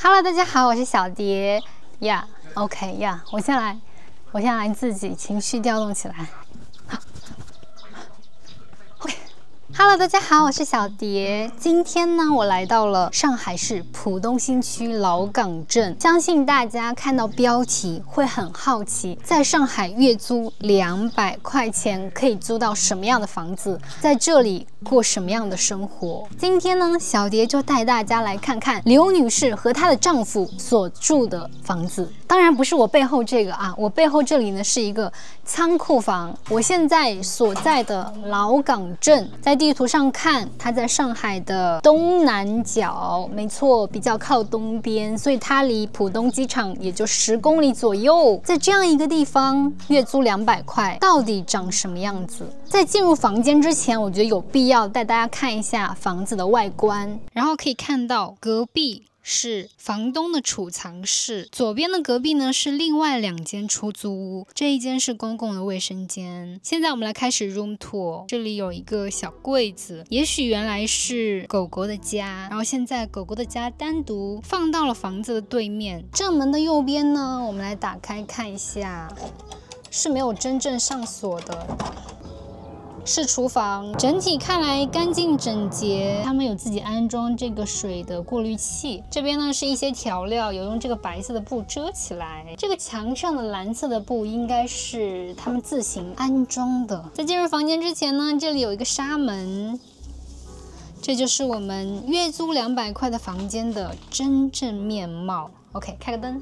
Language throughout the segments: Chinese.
Hello， 大家好，我是小蝶呀。OK 呀，我先来自己情绪调动起来。好 ，OK。Hello， 大家好，我是小蝶。今天呢，我来到了上海市浦东新区老港镇。相信大家看到标题会很好奇，在上海月租200块钱可以租到什么样的房子？在这里过什么样的生活？今天呢，小蝶就带大家来看看刘女士和她的丈夫所住的房子。当然不是我背后这个啊，我背后这里呢是一个仓库房。我现在所在的老港镇，在地图上看，它在上海的东南角，没错，比较靠东边，所以它离浦东机场也就10公里左右。在这样一个地方，月租200块，到底长什么样子？在进入房间之前，我觉得有必要带大家看一下房子的外观，然后可以看到隔壁是房东的储藏室，左边的隔壁呢是另外2间出租屋，这一间是公共的卫生间。现在我们来开始 room tour， 这里有一个小柜子，也许原来是狗狗的家，然后现在狗狗的家单独放到了房子的对面。正门的右边呢，我们来打开看一下，是没有真正上锁的。是厨房，整体看来干净整洁。他们有自己安装这个水的过滤器。这边呢是一些调料，有用这个白色的布遮起来。这个墙上的蓝色的布应该是他们自行安装的。在进入房间之前呢，这里有一个纱门。这就是我们月租200块的房间的真正面貌。OK， 开个灯。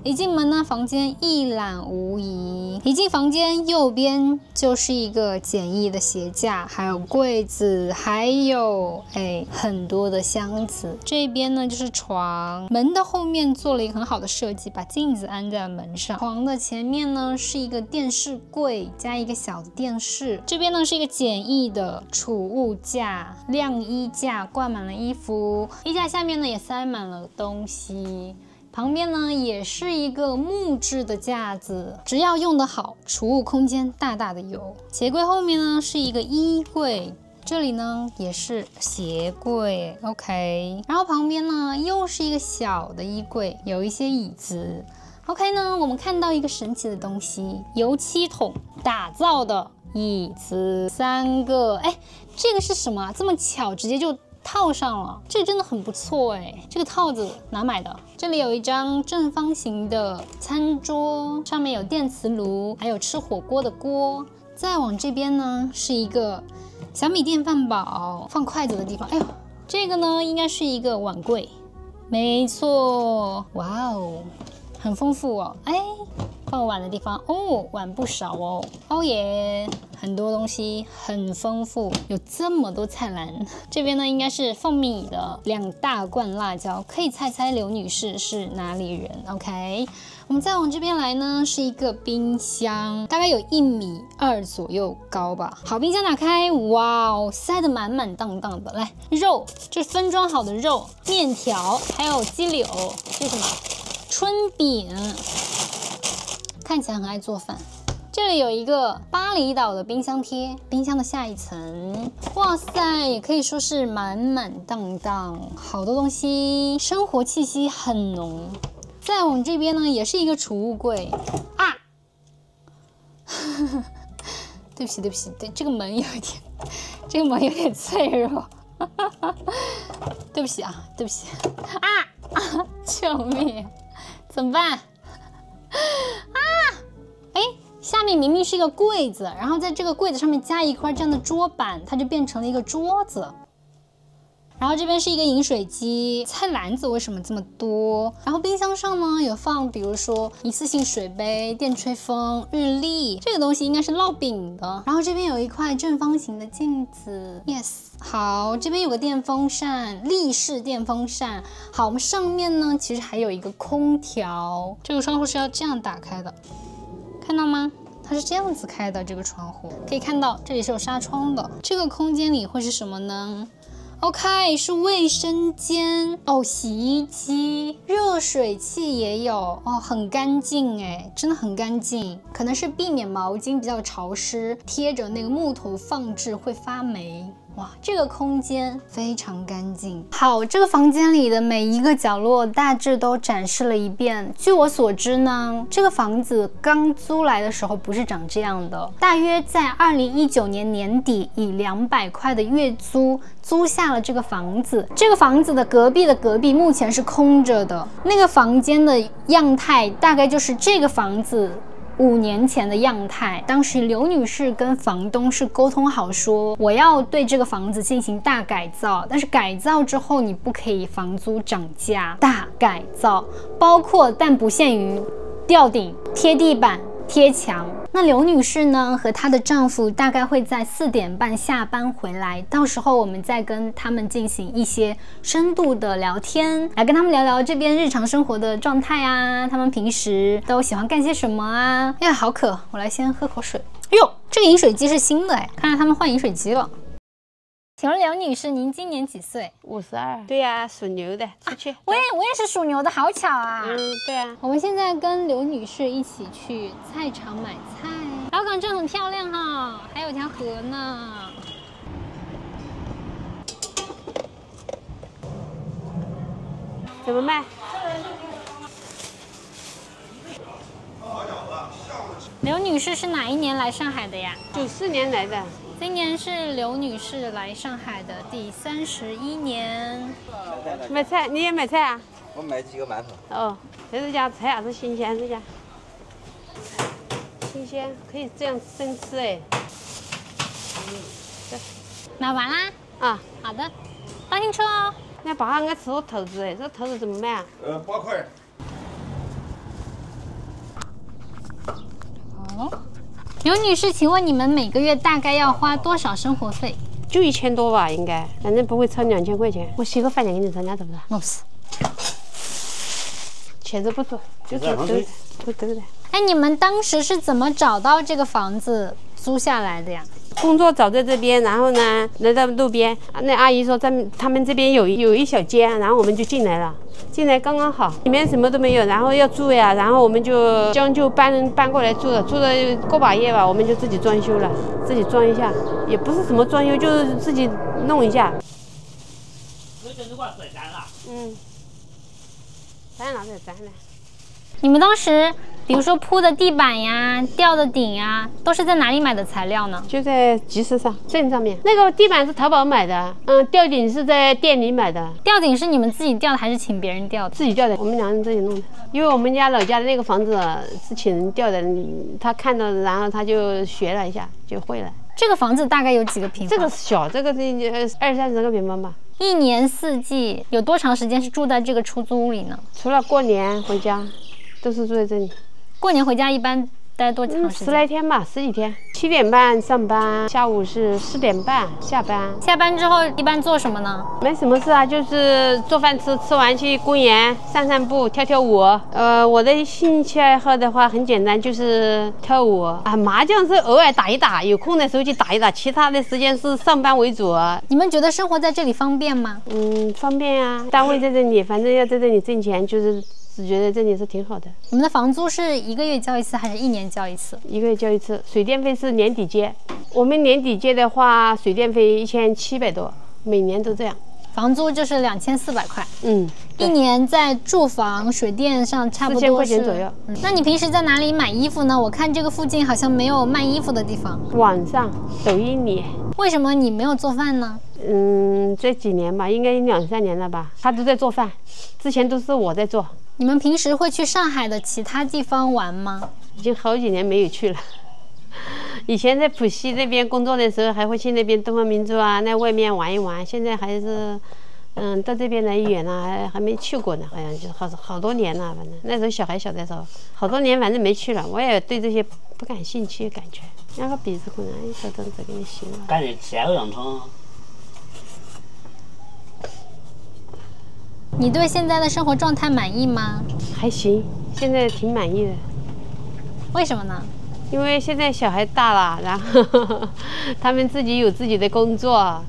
一进门呢，房间一览无遗。一进房间，右边就是一个简易的鞋架，还有柜子，还有很多的箱子。这边呢就是床，门的后面做了一个很好的设计，把镜子安在了门上。床的前面呢是一个电视柜加一个小的电视。这边呢是一个简易的储物架、晾衣架，挂满了衣服。衣架下面呢也塞满了东西。旁边呢也是一个木质的架子，只要用得好，储物空间大大的有。鞋柜后面呢是一个衣柜，这里呢也是鞋柜 ，OK。然后旁边呢又是一个小的衣柜，有一些椅子。OK 呢，我们看到一个神奇的东西，油漆桶打造的椅子3个，这个是什么？这么巧，直接就套上了，这个真的很不错这个套子哪买的？这里有一张正方形的餐桌，上面有电磁炉，还有吃火锅的锅。再往这边呢是一个小米电饭煲，放筷子的地方。这个呢应该是一个碗柜，没错，哇哦，很丰富哦。放碗的地方哦，碗不少哦。哦耶，很多东西，很丰富，有这么多菜篮。这边呢应该是放米的2大罐辣椒，可以猜刘女士是哪里人 ？OK， 我们再往这边来呢，是一个冰箱，大概有1.2米左右高吧。好，冰箱打开，哇哦，塞得满满当当的。来，肉，这是分装好的肉，面条，还有鸡柳，这是什么？春饼。看起来很爱做饭。这里有一个巴厘岛的冰箱贴，冰箱的下一层，哇塞，也可以说是满满当当，好多东西，生活气息很浓。再往这边呢，也是一个储物柜啊，对不起，对，这个门有点脆弱，对不起啊，救命，怎么办？下面明明是一个柜子，然后在这个柜子上面加一块这样的桌板，它就变成了一个桌子。然后这边是一个饮水机，菜篮子为什么这么多？然后冰箱上呢有放，比如说一次性水杯、电吹风、日历，这个东西应该是烙饼的。然后这边有一块正方形的镜子 ，yes。好，这边有个电风扇，立式电风扇。好，我们上面呢其实还有一个空调，这个窗户是要这样打开的，看到吗？它是这样子开的，这个窗户可以看到这里是有纱窗的。这个空间里会是什么呢？OK， 是卫生间哦，洗衣机、热水器也有哦，很干净哎，真的很干净。可能是避免毛巾比较潮湿，贴着那个木头放置会发霉。哇，这个空间非常干净。好，这个房间里的每一个角落大致都展示了一遍。据我所知呢，这个房子刚租来的时候不是长这样的，大约在2019年年底以200块的月租租下了这个房子。这个房子的隔壁目前是空着的，那个房间的样态大概就是这个房子5年前的样态。当时刘女士跟房东是沟通好说，我要对这个房子进行大改造，但是改造之后你不可以房租涨价。大改造包括但不限于吊顶、贴地板、贴墙。那刘女士呢和她的丈夫大概会在4点半下班回来，到时候我们再跟他们进行一些深度的聊天，来跟他们聊聊这边日常生活的状态啊，他们平时都喜欢干些什么啊。哎呀，好渴，我来先喝口水。哟，这个饮水机是新的哎，看来他们换饮水机了。请问刘女士，您今年几岁？52。对呀，属牛的，出去。我也是属牛的，好巧啊。对啊。我们现在跟刘女士一起去菜场买菜。老港镇很漂亮哈，还有条河呢。怎么卖？刘女士是哪一年来上海的呀？94年来的。今年是刘女士来上海的第31年。买菜，你也买菜啊？我买几个馒头。哦，这家菜还是新鲜，这家新鲜，可以这样生吃哎。买完啦？啊，好的，当心车哦。那把俺吃个头子哎，这个头子怎么卖啊？8块。哦。刘女士，请问你们每个月大概要花多少生活费？就1000多吧，应该，反正不会超2000块钱。我洗个饭钱给你增加，怎么了？弄死。茄子不做，就做豆的。哎，你们当时是怎么找到这个房子租下来的呀？工作找在这边，然后呢，来到路边，那阿姨说他们这边有一小间，然后我们就进来了。进来刚刚好，里面什么都没有，然后要住呀，然后我们就将就搬过来住了，住了个把月吧，我们就自己装修了，自己装一下，也不是什么装修，就是自己弄一下。粘了再粘了。你们当时，比如说铺的地板呀、吊的顶呀，都是在哪里买的材料呢？就在集市上，镇上面。那个地板是淘宝买的，吊顶是在店里买的。吊顶是你们自己吊的还是请别人吊的？自己吊的，我们两人自己弄的。因为我们家老家的那个房子是请人吊的，他看到，然后他就学了一下，就会了。这个房子大概有几个平方？这个小，这个20-30个平方吧。一年四季有多长时间是住在这个出租屋里呢？除了过年回家，都是住在这里。过年回家一般待多长时间？10来天吧，10几天。7点半上班，下午是4点半下班。下班之后一般做什么呢？没什么事啊，就是做饭吃，吃完去公园散散步，跳跳舞。我的兴趣爱好的话很简单，就是跳舞啊。麻将是偶尔打一打，有空的时候去打一打，其他的时间是上班为主。你们觉得生活在这里方便吗？方便啊，单位在这里，反正要在这里挣钱，就是只觉得这里是挺好的。你们的房租是1个月交一次还是1年交一次？1个月交一次。水电费是年底结，我们年底结的话，水电费1700多，每年都这样。房租就是2400块。一对。年在住房、水电上差不多是4000块钱左右。那你平时在哪里买衣服呢？我看这个附近好像没有卖衣服的地方。网上、抖音里。为什么你没有做饭呢？这几年吧，应该2-3年了吧，他都在做饭，之前都是我在做。你们平时会去上海的其他地方玩吗？已经好几年没有去了。以前在浦西那边工作的时候，还会去那边东方明珠啊，那外面玩一玩。现在还是，到这边来远了，还没去过呢，好像就好多年了。反正那时候小孩小的时候，好多年反正没去了。我也对这些不感兴趣，感觉那个鼻子可能一小阵子给你洗了。感觉前后两通。你对现在的生活状态满意吗？还行，现在挺满意的。为什么呢？因为现在小孩大了，然后他们自己有自己的工作，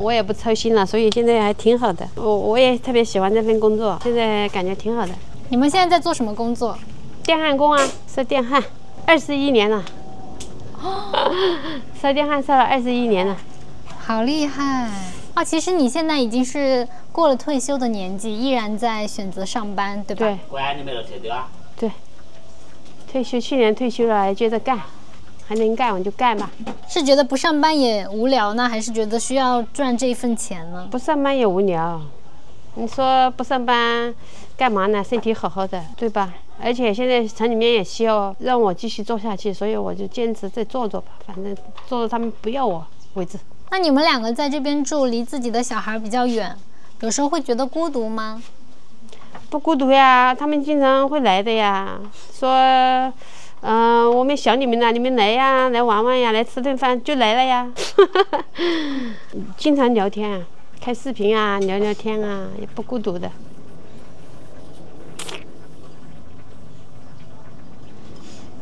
我也不操心了，所以现在还挺好的。我也特别喜欢这份工作，现在感觉挺好的。你们现在在做什么工作？电焊工啊，烧电焊，21年了。烧电焊烧了21年了，好厉害啊！其实你现在已经是过了退休的年纪，依然在选择上班，对吧？对。关你没了退对吧？对。退休，去年退休了，还接着干，还能干我就干吧。是觉得不上班也无聊呢，还是觉得需要赚这一份钱呢？不上班也无聊，你说不上班干嘛呢？身体好好的，对吧？而且现在城里面也需要让我继续做下去，所以我就坚持再做做吧，反正做到他们不要我为止。那你们两个在这边住，离自己的小孩比较远，有时候会觉得孤独吗？不孤独呀，他们经常会来的呀，说，我们想你们了，你们来呀，来玩玩呀，来吃顿饭就来了呀，经常聊天啊，开视频啊，聊聊天啊，也不孤独的。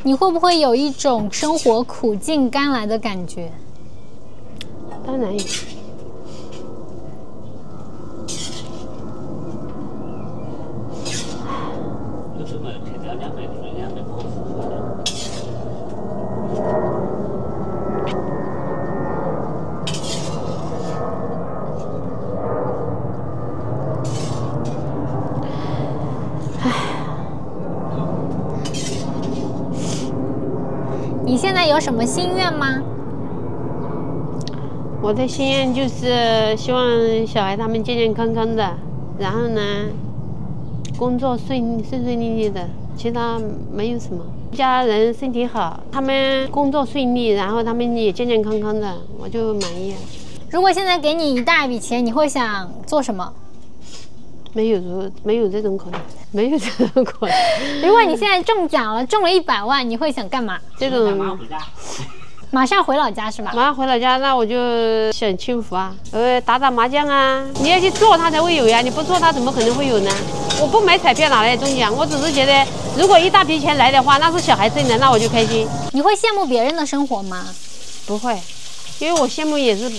你会不会有一种生活苦尽甘来的感觉？当然有。有什么退掉200块200块。你现在有什么心愿吗？我的心愿就是希望小孩他们健健康康的，然后呢，工作顺利利的，其他没有什么。家人身体好，他们工作顺利，然后他们也健健康康的，我就满意了。如果现在给你一大笔钱，你会想做什么？没有这种可能，没有这种可能。如果你现在中奖了，中了100万，你会想干嘛？这种马上回老家是吧？马上回老家，那我就享清福啊，打打麻将啊。你要去做，它才会有呀，你不做，它怎么可能会有呢？我不买彩票哪来中奖？我只是觉得，如果一大笔钱来的话，那是小孩挣的，那我就开心。你会羡慕别人的生活吗？不会。因为我羡慕也是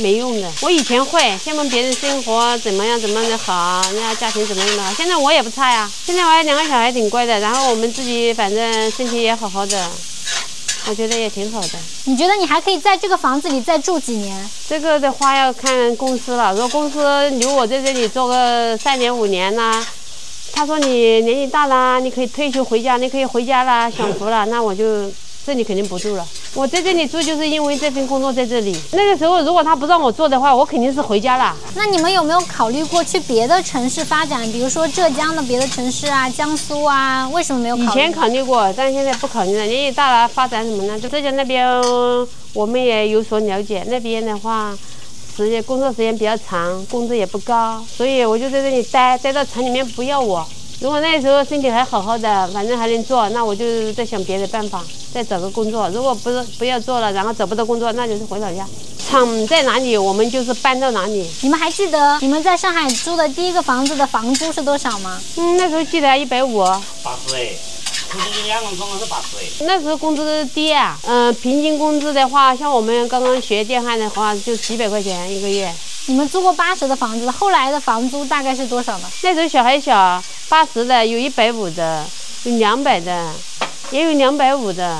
没用的，我以前会羡慕别人生活怎么样的好，人家家庭怎么样的好，现在我也不差呀。现在我2个小孩挺乖的，然后我们自己反正身体也好好的，我觉得也挺好的。你觉得你还可以在这个房子里再住几年？这个的话要看公司了，如果公司留我在这里做个3年5年呢，他说你年纪大了，你可以退休回家，你可以回家了，享福了，那我就这里肯定不住了。我在这里住就是因为这份工作在这里。那个时候如果他不让我做的话，我肯定是回家了。那你们有没有考虑过去别的城市发展，比如说浙江的别的城市啊，江苏啊？为什么没有考虑？以前考虑过，但现在不考虑了。年纪大了，发展什么呢？就浙江那边我们也有所了解，那边的话工作时间比较长，工资也不高，所以我就在这里待到城里面不要我。如果那时候身体还好好的，反正还能做，那我就在想别的办法，再找个工作。如果不要做了，然后找不到工作，那就是回老家。厂在哪里，我们就是搬到哪里。你们还记得你们在上海租的第一个房子的房租是多少吗？那时候记得150。80哎，平均2个工资是80哎。那时候工资低啊，平均工资的话，像我们刚刚学电焊的话，就几百块钱一个月。你们租过80的房子，后来的房租大概是多少呢？那时候小孩小，80的，有150的，有200的，也有250的，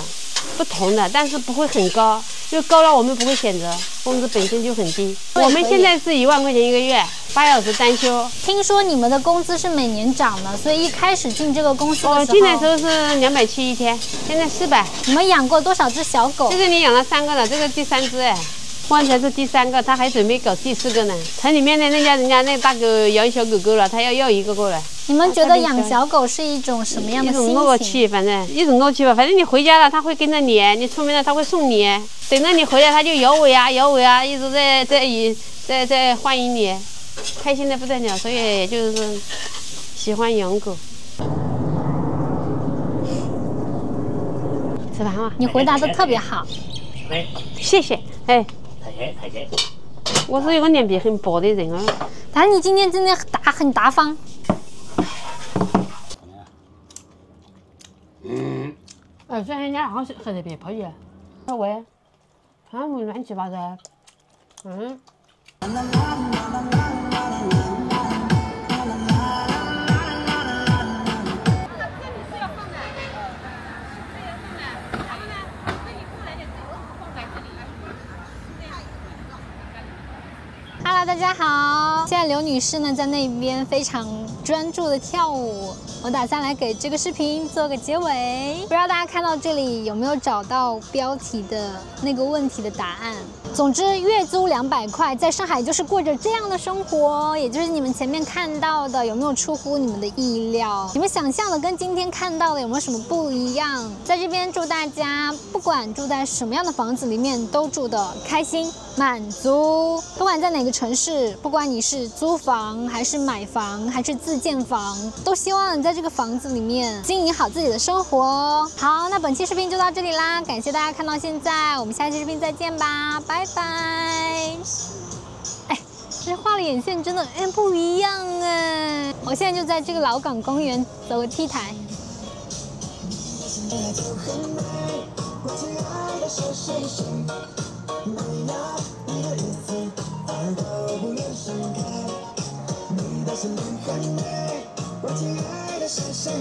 不同的，但是不会很高，因为高了我们不会选择，工资本身就很低。我们现在是1万块钱一个月，8小时单休。听说你们的工资是每年涨的，所以一开始进这个公司的时候，进的时候是270一天，现在400。你们养过多少只小狗？这里养了3个了，这个第3只哎。刚才是第3个，他还准备搞第4个呢。城里面的人家那大狗养小狗狗了，他要1个过来。你们觉得养小狗是一种什么样的心情？一种乐趣，反正一种乐趣吧。反正你回家了，它会跟着你；你出门了，它会送你。等到你回来，它就摇尾啊，摇尾啊，一直在欢迎你，开心的不得了。所以也就是喜欢养狗。吃饭了？你回答的特别好。谢谢。哎。太谢。我是一个脸皮很薄的人啊。但是你今天真的很大方。所以人家好像是特别可以。喂，他们乱七八糟。嗯。Hello， 大家好！现在刘女士呢在那边非常专注的跳舞，我打算来给这个视频做个结尾。不知道大家看到这里有没有找到标题的那个问题的答案？总之，月租200块，在上海就是过着这样的生活，也就是你们前面看到的，有没有出乎你们的意料？你们想象的跟今天看到的有没有什么不一样？在这边祝大家，不管住在什么样的房子里面，都住得开心、满足。不管在哪个城市，不管你是租房还是买房还是自建房，都希望你在这个房子里面经营好自己的生活。好，那本期视频就到这里啦，感谢大家看到现在，我们下期视频再见吧，拜拜。哎，这画了眼线真的不一样哎！我现在就在这个老港公园走个 T 台。我亲爱的是谁？